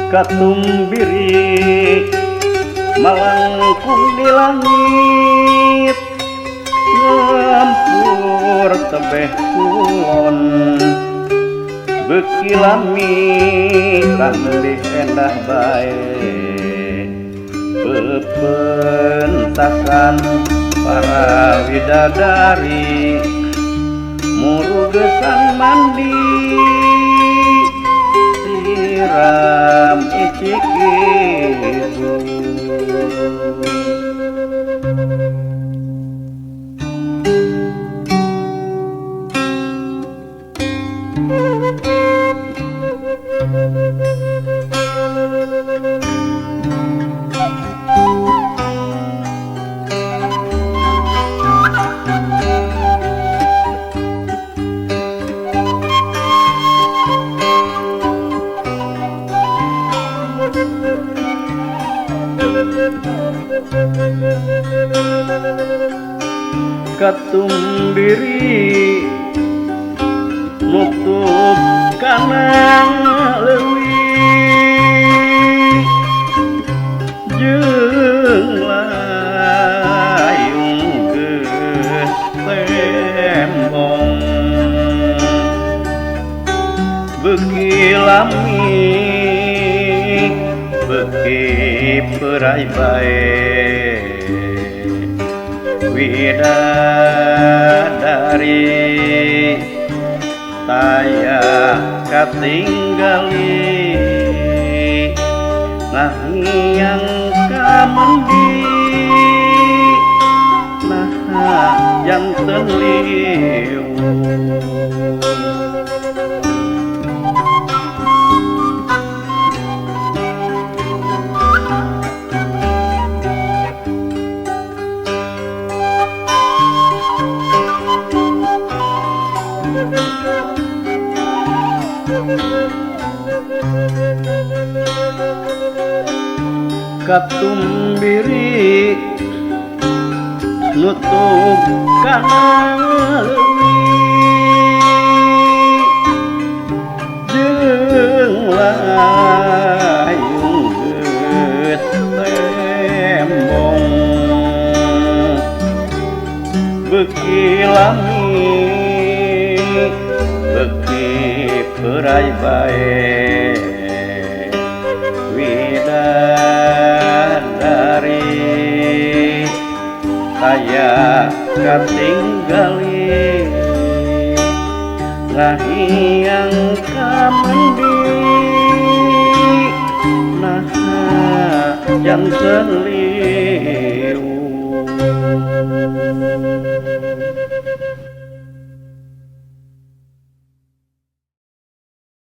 katumbiri malangkung di langit ngampur tebeh kulon beuki lami kandih endah bae pepentakan para widadari murugesan mandi siram icik ibu katumbiri nutup kanang leuwih jeung layung geus tembong beuki lami beuki perai bae widadari taya katinggali ngahiang kamandi nah janten liu katumbiri nutup kanang leuwih jeung layung geus tembong beuki lami beuki perai bae widadari taya katinggali ngahiang kamandi nah janten liu